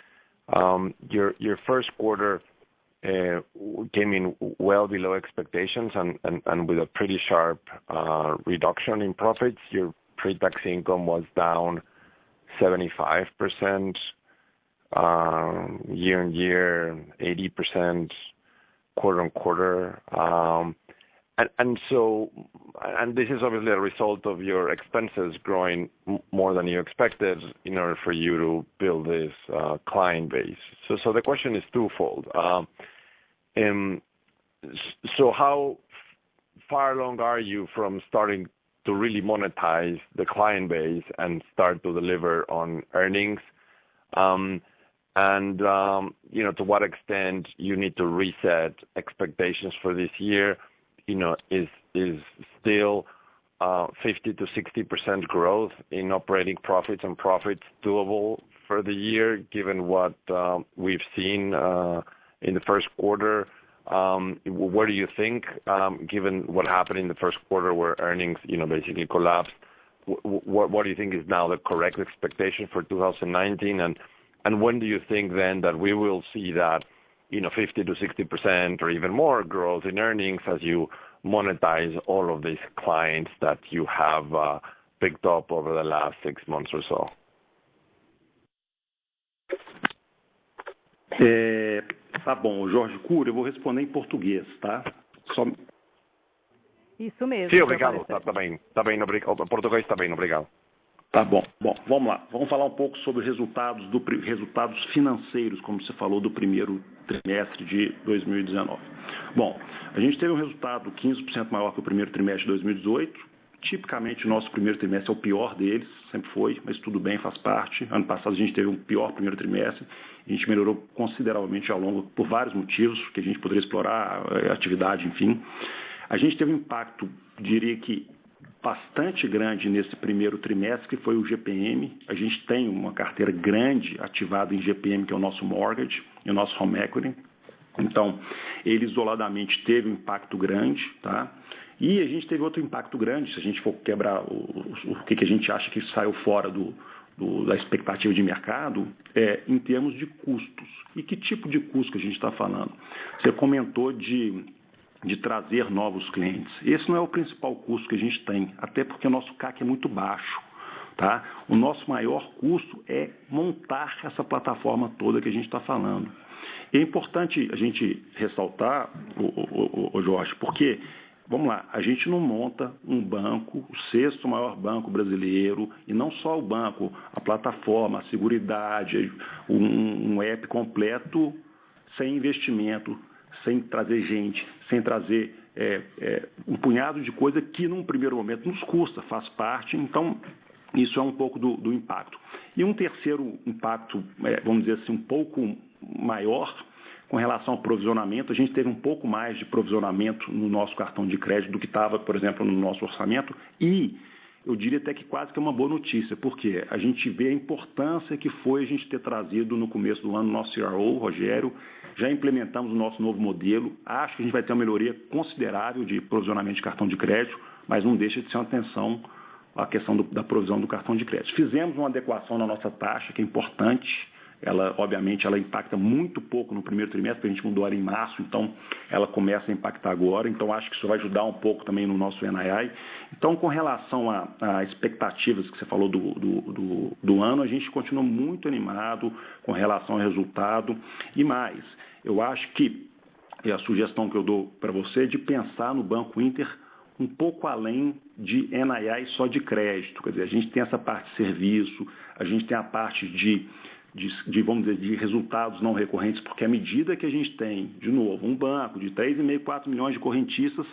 G: Your first quarter came in well below expectations and with a pretty sharp reduction in profits. Your pre-tax income was down 75% year on year, 80% quarter on quarter. And this is obviously a result of your expenses growing more than you expected in order for you to build this client base. So the question is twofold. So how far along are you from starting to really monetize the client base and start to deliver on earnings? To what extent you need to reset expectations for this year? Is still 50 to 60% growth in operating profits and profits doable for the year, given what we've seen in the first quarter? Where do you think, given what happened in the first quarter where earnings, basically collapsed, what do you think is now the correct expectation for 2019? And when do you think then that we will see that 50 to 60% or even more growth in earnings as you monetize all of these clients that you have picked up over the last 6 months or so?
B: Tá bom, Jorge Cury, eu vou responder em português, tá?
A: Isso mesmo.
G: Sim, obrigado. Tá bem, obrigado. O português está bem, obrigado.
B: Tá bom. Bom, vamos lá. Vamos falar um pouco sobre resultados financeiros, como você falou, do primeiro trimestre de 2019. Bom, a gente teve um resultado 15% maior que o primeiro trimestre de 2018. Tipicamente, o nosso primeiro trimestre é o pior deles, sempre foi, mas tudo bem, faz parte. Ano passado a gente teve um pior primeiro trimestre. A gente melhorou consideravelmente ao longo, por vários motivos, que a gente poderia explorar, atividade, enfim. A gente teve um impacto, diria que, bastante grande nesse primeiro trimestre, que foi o GPM. A gente tem uma carteira grande ativada em GPM, que é o nosso mortgage e o nosso home equity. Então, ele isoladamente teve um impacto grande, tá? E a gente teve outro impacto grande, se a gente for quebrar o que a gente acha que saiu fora da expectativa de mercado, em termos de custos. E que tipo de custo que a gente está falando? Você comentou de trazer novos clientes. Esse não é o principal custo que a gente tem, até porque o nosso CAC é muito baixo. Tá? O nosso maior custo é montar essa plataforma toda que a gente está falando. E é importante a gente ressaltar, o Jorge, porque, vamos lá, a gente não monta um banco, o sexto maior banco brasileiro, e não só o banco, a plataforma, a seguridade, um app completo, sem investimento, sem trazer gente, sem trazer um punhado de coisa que, num primeiro momento, nos custa, faz parte. Então, isso é um pouco do impacto. E um terceiro impacto, vamos dizer assim, um pouco maior, com relação ao provisionamento. A gente teve um pouco mais de provisionamento no nosso cartão de crédito do que estava, por exemplo, no nosso orçamento. E eu diria até que quase que é uma boa notícia, porque a gente vê a importância que foi a gente ter trazido no começo do ano o nosso CRO, Rogério. Já implementamos o nosso novo modelo. Acho que a gente vai ter uma melhoria considerável de provisionamento de cartão de crédito, mas não deixa de ser uma atenção à questão da provisão do cartão de crédito. Fizemos uma adequação na nossa taxa, que é importante. obviamente, ela impacta muito pouco no primeiro trimestre, porque a gente mudou ela em março, então ela começa a impactar agora. Então, acho que isso vai ajudar um pouco também no nosso NII. Então, com relação a expectativas que você falou do ano, a gente continua muito animado com relação ao resultado. E mais, eu acho que a sugestão que eu dou para você é de pensar no Banco Inter um pouco além de NII só de crédito. Quer dizer, a gente tem essa parte de serviço, a gente tem a parte vamos dizer, de resultados não recorrentes, porque à medida que a gente tem, de novo, um banco de 3,5, 4 milhões de correntistas,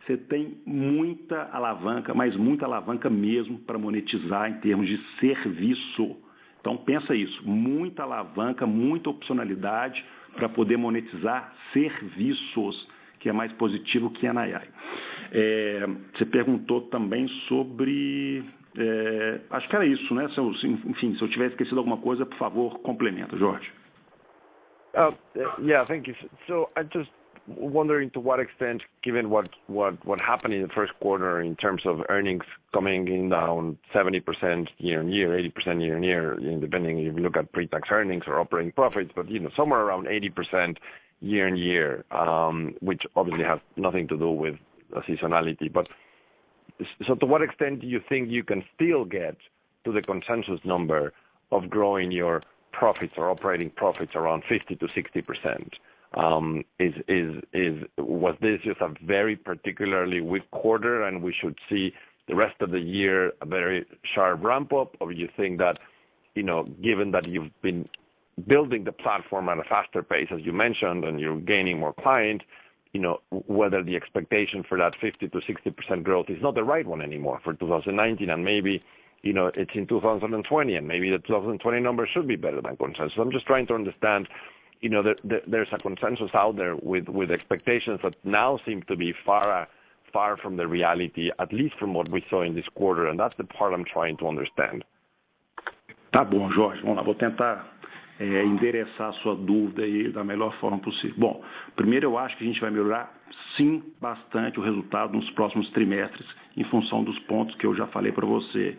B: você tem muita alavanca, mas muita alavanca mesmo para monetizar em termos de serviço. Então, pensa isso, muita alavanca, muita opcionalidade para poder monetizar serviços, que é mais positivo que a NII. Você perguntou também sobre... acho que era isso, né? Enfim, se eu tiver esquecido alguma coisa, por favor, complementa, Jorge.
G: Yeah, thank you. So I just wondering to what extent, given what happened in the first quarter in terms of earnings coming in down 70% year on year, 80% year on year, depending if you look at pre-tax earnings or operating profits, but somewhere around 80% year on year, which obviously has nothing to do with seasonality. But so to what extent do you think you can still get to the consensus number of growing your profits or operating profits around 50 to 60%? Was this just a very particularly weak quarter and we should see the rest of the year a very sharp ramp up? Or you think that, given that you've been building the platform at a faster pace, as you mentioned, and you're gaining more clients, whether the expectation for that 50 to 60% growth is not the right one anymore for 2019, and maybe, it's in 2020, and maybe the 2020 number should be better than consensus. I'm just trying to understand, there's a consensus out there with expectations that now seem to be far from the reality, at least from what we saw in this quarter, and that's the part I'm trying to understand.
B: Tá bom, Jorge. Vamos lá, vou tentar endereçar a sua dúvida aí da melhor forma possível. Bom, primeiro eu acho que a gente vai melhorar, sim, bastante o resultado nos próximos trimestres, em função dos pontos que eu já falei para você.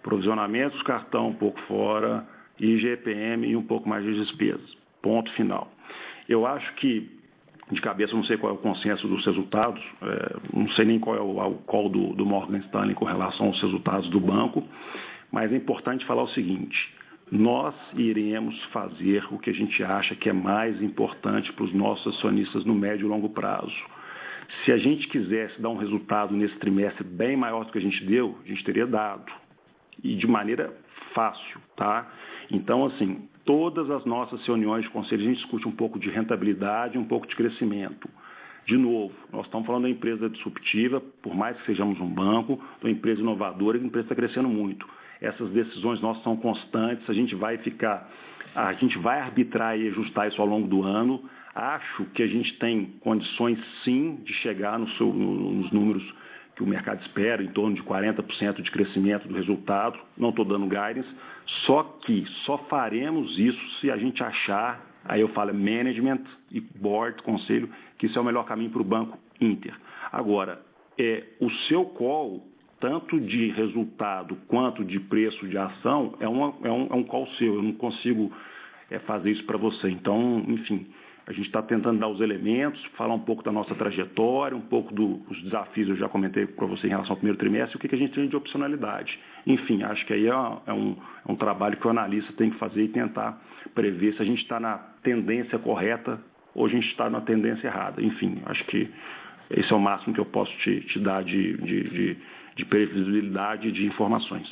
B: Provisionamentos, cartão um pouco fora, IGPM e um pouco mais de despesas. Ponto final. Eu acho que, de cabeça, não sei qual é o consenso dos resultados, não sei nem qual é o call do Morgan Stanley com relação aos resultados do banco, mas é importante falar o seguinte: nós iremos fazer o que a gente acha que é mais importante para os nossos acionistas no médio e longo prazo. Se a gente quisesse dar um resultado nesse trimestre bem maior do que a gente deu, a gente teria dado, e de maneira fácil, tá? Então, assim, todas as nossas reuniões de conselho, a gente discute um pouco de rentabilidade, um pouco de crescimento. De novo, nós estamos falando da empresa disruptiva, por mais que sejamos um banco, de uma empresa inovadora, e a empresa está crescendo muito. Essas decisões nossas são constantes, a gente vai arbitrar e ajustar isso ao longo do ano. Acho que a gente tem condições, sim, de chegar nos números que o mercado espera, em torno de 40% de crescimento do resultado. Não estou dando guidance, só que só faremos isso se a gente achar, aí eu falo management e board, conselho, que isso é o melhor caminho para o Banco Inter. Agora, o seu call, tanto de resultado quanto de preço de ação, é um call seu, eu não consigo fazer isso para você. Então, enfim, a gente está tentando dar os elementos, falar um pouco da nossa trajetória, um pouco dos desafios, eu já comentei para você em relação ao primeiro trimestre, o que a gente tem de opcionalidade. Enfim, acho que aí é um trabalho que o analista tem que fazer e tentar prever se a gente está na tendência correta ou a gente está na tendência errada. Enfim, acho que esse é o máximo que eu posso te dar de previsibilidade de informações.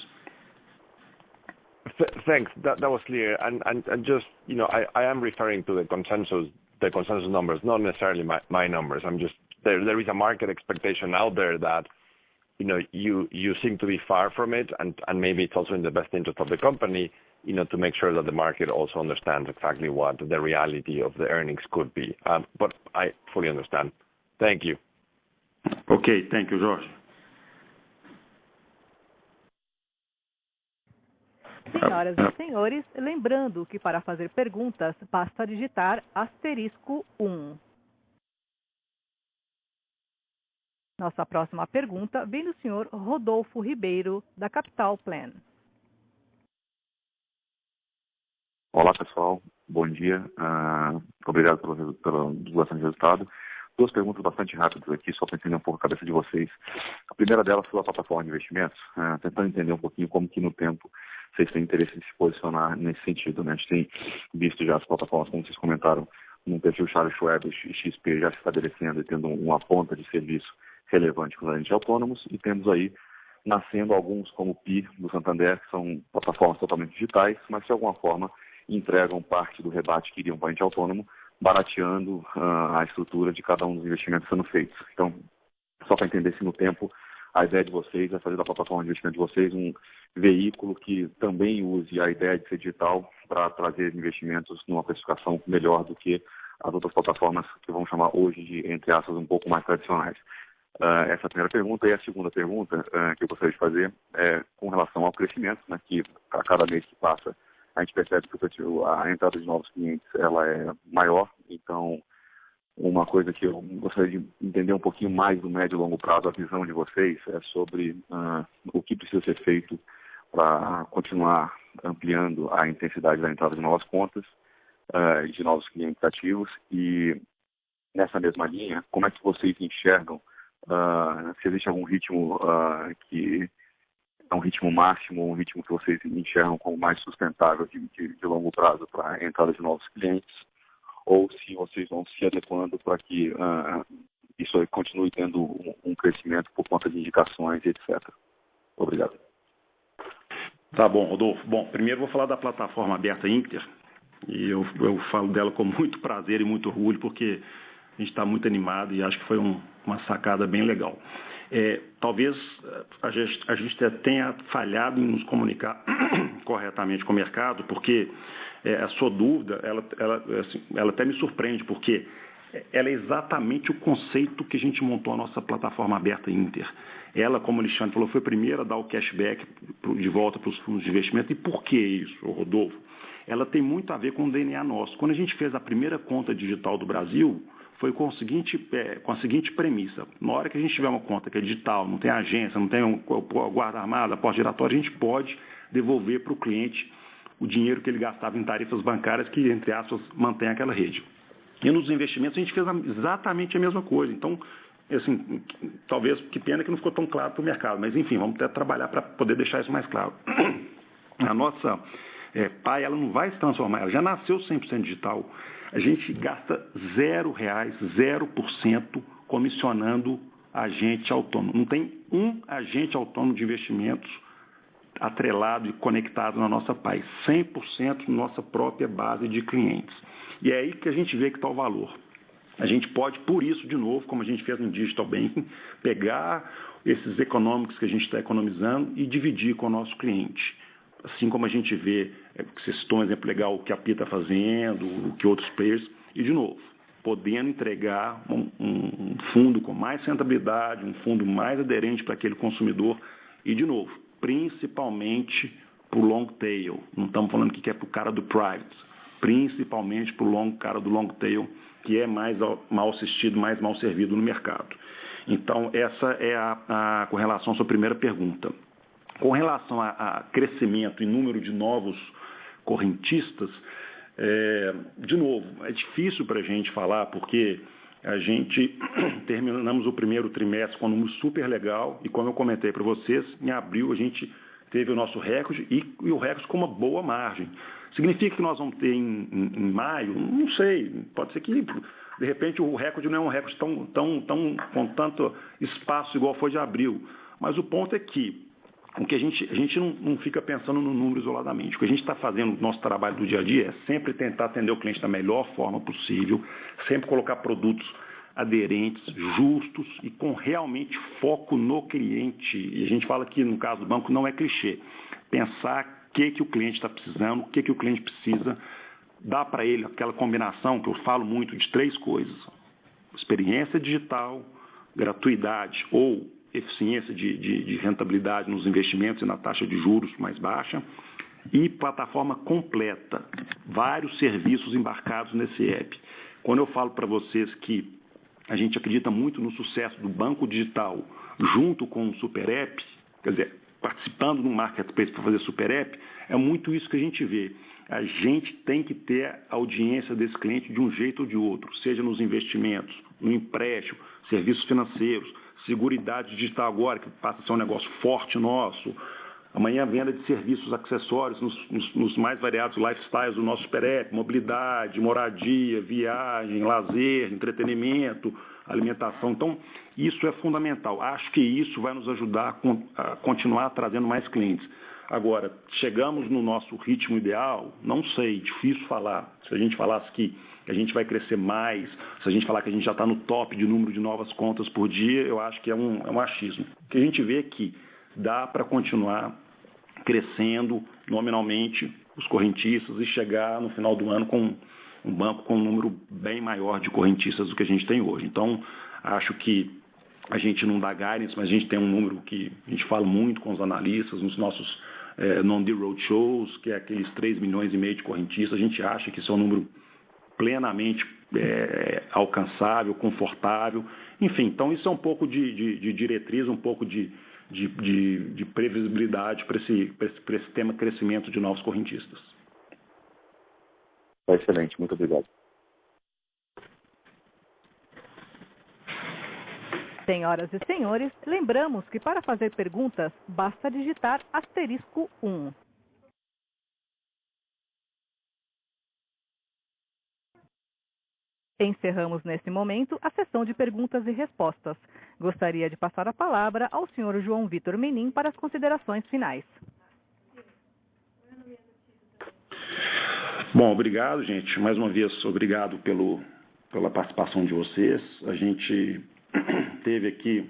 G: Thanks. That was clear. And just, I am referring to the consensus numbers, not necessarily my numbers. I'm just, there is a market expectation out there that, you seem to be far from it, and maybe it's also in the best interest of the company, to make sure that the market also understands exactly what the reality of the earnings could be. But I fully understand. Thank you.
B: Okay, thank you, Jorge.
A: Senhoras e senhores, lembrando que para fazer perguntas, basta digitar *1. Nossa próxima pergunta vem do senhor Rodolfo Ribeiro, da Capital Plan.
H: Olá, pessoal. Bom dia. Obrigado pela divulgação de resultado. 2 perguntas bastante rápidas aqui, só para entender um pouco a cabeça de vocês. A primeira delas sobre a plataforma de investimentos, tentando entender um pouquinho como que no tempo vocês têm interesse em se posicionar nesse sentido, né? A gente tem visto já as plataformas, como vocês comentaram, no perfil Charles Schwab e XP já se estabelecendo e tendo uma ponta de serviço relevante com os agentes autônomos, e temos aí nascendo alguns como o PI do Santander, que são plataformas totalmente digitais, mas de alguma forma entregam parte do rebate que iriam para o agente autônomo, barateando a estrutura de cada um dos investimentos sendo feitos. Então, só para entender se no tempo a ideia de vocês é fazer da plataforma de investimento de vocês um veículo que também use a ideia de ser digital para trazer investimentos numa precificação melhor do que as outras plataformas que vamos chamar hoje de, entre aspas, um pouco mais tradicionais. Essa é a primeira pergunta. E a segunda pergunta que eu gostaria de fazer é com relação ao crescimento, né, que a cada mês que passa a gente percebe que a entrada de novos clientes ela é maior. Então, uma coisa que eu gostaria de entender um pouquinho mais do médio e longo prazo, a visão de vocês, é sobre o que precisa ser feito para continuar ampliando a intensidade da entrada de novas contas e de novos clientes ativos. E nessa mesma linha, como é que vocês enxergam se existe algum ritmo que é um ritmo máximo, um ritmo que vocês enxergam como mais sustentável de longo prazo para a entrada de novos clientes, ou se vocês vão se adequando para que isso continue tendo um crescimento por conta de indicações, etc. Obrigado.
B: Tá bom, Rodolfo. Bom, primeiro vou falar da plataforma aberta Inter, e eu falo dela com muito prazer e muito orgulho, porque a gente está muito animado e acho que foi uma sacada bem legal. Talvez a gente tenha falhado em nos comunicar corretamente com o mercado, porque a sua dúvida, ela até me surpreende, porque ela é exatamente o conceito que a gente montou a nossa plataforma aberta Inter. Ela, como o Alexandre falou, foi a primeira a dar o cashback de volta para os fundos de investimento. E por que isso, Rodolfo? Ela tem muito a ver com o DNA nosso. Quando a gente fez a primeira conta digital do Brasil, foi com a seguinte premissa: na hora que a gente tiver uma conta que é digital, não tem agência, não tem guarda armada, porta giratória, a gente pode devolver para o cliente o dinheiro que ele gastava em tarifas bancárias que, entre aspas, mantém aquela rede. E nos investimentos a gente fez exatamente a mesma coisa. Então, assim, talvez, que pena que não ficou tão claro para o mercado, mas enfim, vamos até trabalhar para poder deixar isso mais claro. A nossa PAI, ela não vai se transformar, ela já nasceu 100% digital. A gente gasta R$0, 0% comissionando agente autônomo. Não tem um agente autônomo de investimentos atrelado e conectado na nossa PAI. 100% nossa própria base de clientes. E é aí que a gente vê que está o valor. A gente pode, por isso, de novo, como a gente fez no Digital Banking, pegar esses econômicos que a gente está economizando e dividir com o nosso cliente. Assim como a gente vê, você citou um exemplo legal, o que a PI está fazendo, o que outros players, e de novo, podendo entregar um fundo com mais rentabilidade, um fundo mais aderente para aquele consumidor, e de novo, principalmente para o long tail. Não estamos falando que é para o cara do private, principalmente para o cara do long tail, que é mais mal assistido, mais mal servido no mercado. Então, essa é com relação à sua primeira pergunta. Com relação a crescimento e número de novos correntistas, de novo, é difícil para a gente falar, porque a gente terminamos o primeiro trimestre com um número super legal, e como eu comentei para vocês, em abril a gente teve o nosso recorde e o recorde com uma boa margem. Significa que nós vamos ter em maio? Não sei, pode ser que de repente o recorde não é um recorde com tanto espaço igual foi de abril, mas o ponto é que o que a gente não fica pensando no número isoladamente. O que a gente está fazendo no nosso trabalho do dia a dia é sempre tentar atender o cliente da melhor forma possível, sempre colocar produtos aderentes, justos e com realmente foco no cliente. E a gente fala que, no caso do banco, não é clichê. Pensar o que o cliente está precisando, o que o cliente precisa, dar para ele aquela combinação que eu falo muito de 3 coisas: experiência digital, gratuidade ou eficiência de rentabilidade nos investimentos e na taxa de juros mais baixa, e plataforma completa, vários serviços embarcados nesse app. Quando eu falo para vocês que a gente acredita muito no sucesso do banco digital junto com o super app, quer dizer, participando de um marketplace para fazer super app, é muito isso que a gente vê. A gente tem que ter a audiência desse cliente de um jeito ou de outro, seja nos investimentos, no empréstimo, serviços financeiros, seguridade digital agora, que passa a ser um negócio forte nosso. Amanhã, venda de serviços acessórios nos mais variados lifestyles do nosso super app, mobilidade, moradia, viagem, lazer, entretenimento, alimentação. Então, isso é fundamental. Acho que isso vai nos ajudar a continuar trazendo mais clientes. Agora, chegamos no nosso ritmo ideal? Não sei, difícil falar. Se a gente falasse que a gente vai crescer mais, se a gente falar que a gente já está no top de número de novas contas por dia, eu acho que é um achismo. O que a gente vê é que dá para continuar crescendo nominalmente os correntistas e chegar no final do ano com um banco com um número bem maior de correntistas do que a gente tem hoje. Então, acho que a gente não dá guidance, mas a gente tem um número que a gente fala muito com os analistas, nos nossos non-deal roadshows, que é aqueles 3,5 milhões de correntistas. A gente acha que isso é um número plenamente alcançável, confortável. Enfim, então isso é um pouco de diretriz, um pouco de previsibilidade para esse tema crescimento de novos correntistas.
H: Excelente, muito obrigado.
A: Senhoras e senhores, lembramos que para fazer perguntas, basta digitar *1. Encerramos nesse momento a sessão de perguntas e respostas. Gostaria de passar a palavra ao senhor João Vitor Menin para as considerações finais.
B: Bom, obrigado, gente. Mais uma vez, obrigado pela participação de vocês. A gente teve aqui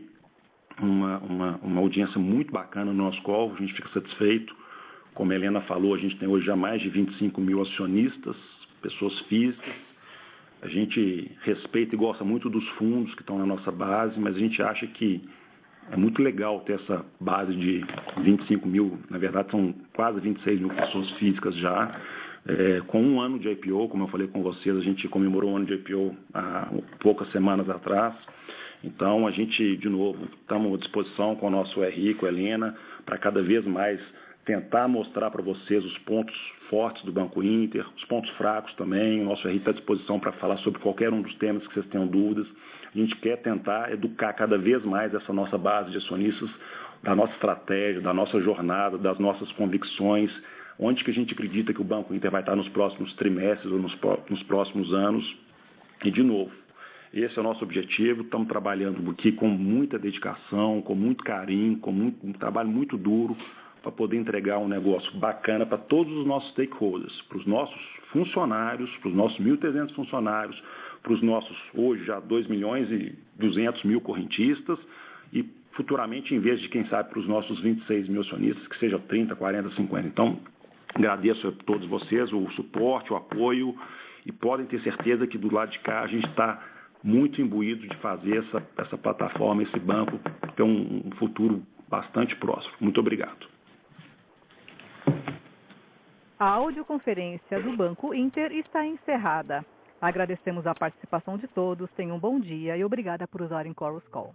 B: uma audiência muito bacana no nosso call, a gente fica satisfeito. Como a Helena falou, a gente tem hoje já mais de 25 mil acionistas, pessoas físicas. A gente respeita e gosta muito dos fundos que estão na nossa base, mas a gente acha que é muito legal ter essa base de 25 mil, na verdade são quase 26 mil pessoas físicas já. Com um ano de IPO, como eu falei com vocês, a gente comemorou um ano de IPO há poucas semanas atrás. Então, a gente, de novo, estamos à disposição com o nosso RI, com a Helena, para cada vez mais tentar mostrar para vocês os pontos fortes do Banco Inter, os pontos fracos também. O nosso RI está à disposição para falar sobre qualquer um dos temas que vocês tenham dúvidas. A gente quer tentar educar cada vez mais essa nossa base de acionistas, da nossa estratégia, da nossa jornada, das nossas convicções, onde que a gente acredita que o Banco Inter vai estar nos próximos trimestres ou nos próximos anos. E, de novo, esse é o nosso objetivo. Estamos trabalhando aqui com muita dedicação, com muito carinho, com um trabalho muito duro para poder entregar um negócio bacana para todos os nossos stakeholders, para os nossos funcionários, para os nossos 1.300 funcionários, para os nossos, hoje, já 2.200.000 correntistas e futuramente, em vez de, quem sabe, para os nossos 26 mil acionistas, que seja 30, 40, 50. Então, agradeço a todos vocês o suporte, o apoio e podem ter certeza que do lado de cá a gente está muito imbuído de fazer essa plataforma, esse banco, ter um futuro bastante próximo. Muito obrigado.
A: A audioconferência do Banco Inter está encerrada. Agradecemos a participação de todos, tenham um bom dia e obrigada por usarem Chorus Call.